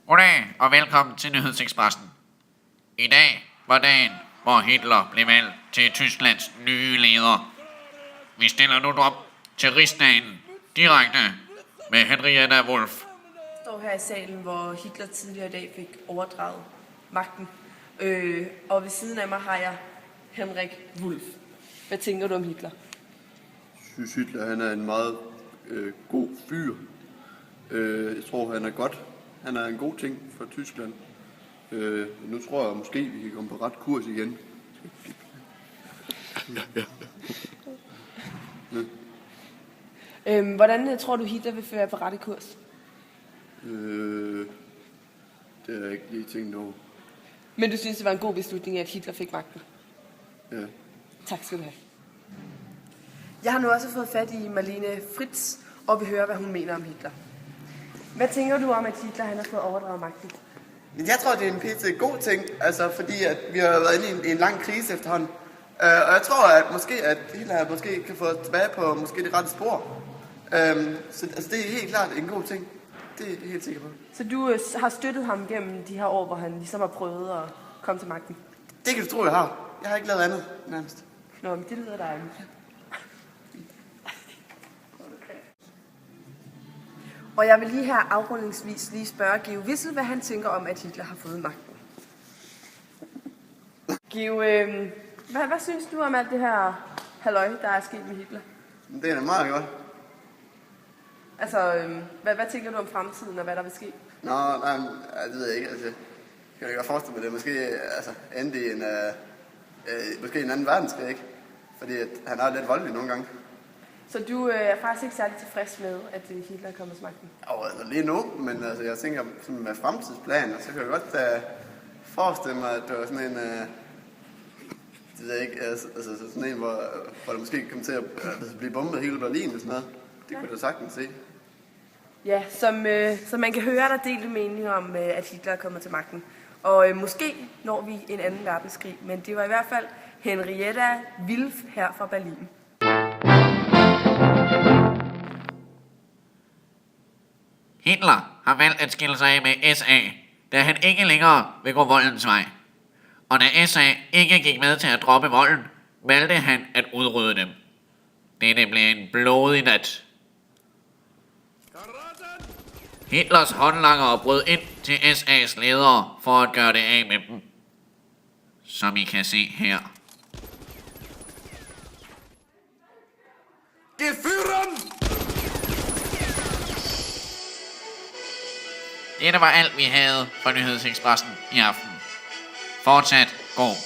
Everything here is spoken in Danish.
Goddag og velkommen til Nyhedsekspressen. I dag var dagen, hvor Hitler blev valgt til Tysklands nye leder. Vi stiller nu op til Rigsdagen direkte med Henrietta Wulff. Jeg står her i salen, hvor Hitler tidligere i dag fik overdraget magten. Og ved siden af mig har jeg Henrik Wulff. Hvad tænker du om Hitler? Jeg synes, Hitler han er en meget god fyr. Jeg tror, han er godt. Han er en god ting for Tyskland. Nu tror jeg måske, vi kan komme på ret kurs igen. Hvordan tror du, Hitler vil føre på rette kurs? Det har jeg ikke lige tænkt over. Men du synes, det var en god beslutning, at Hitler fik magten? Ja. Tak skal du have. Jeg har nu også fået fat i Marlene Fritz, og vil høre, hvad hun mener om Hitler. Hvad tænker du om, at Hitler han har fået overdraget magten? Jeg tror, det er en pisse god ting, altså fordi at vi har været inde i en lang krise efterhånden. Og jeg tror, at Hitler måske kan få tilbage på måske det rette spor. Så altså, det er helt klart en god ting. Det er jeg helt sikker på. Så du har støttet ham gennem de her år, hvor han ligesom har prøvet at komme til magten? Det kan du tro, jeg har. Jeg har ikke lavet andet, nærmest. Nå, men det lyder dejligt. Og jeg vil lige her afrundingsvis lige spørge Geo Wissel, hvad han tænker om, at Hitler har fået magten. Geo, hvad synes du om alt det her halløj, der er sket med Hitler? Det er da meget godt. Altså, hvad tænker du om fremtiden, og hvad der vil ske? Nej, det ved jeg ikke. Altså, kan jeg godt forestille mig det. Måske endte i måske en anden verdenskrig, ikke? Fordi at han er lidt voldelig nogle gange. Så du er faktisk ikke særlig tilfreds med, at Hitler er kommet til magten? Altså lige nu, men altså, jeg tænker sådan med fremtidsplaner, så kan jeg godt forestille mig, at det var sådan en, det ved jeg ikke, altså sådan en, hvor der måske kommer til at blive bombet hele Berlin og sådan noget. Det kunne du sagtens se. Ja, som man kan høre, der delte meninger om, at Hitler er kommet til magten. Og måske når vi en anden verdenskrig, men det var i hvert fald Henrietta Wulff her fra Berlin. Hitler har valgt at skille sig af med SA, da han ikke længere vil gå voldens vej. Og da SA ikke gik med til at droppe volden, valgte han at udrydde dem. Dette blev en blodig nat. Hitlers håndlangere brød ind til SA's ledere for at gøre det af med dem. Som I kan se her. Geführen! Dette var alt vi havde for Nyhedsekspressen i aften. Fortsat god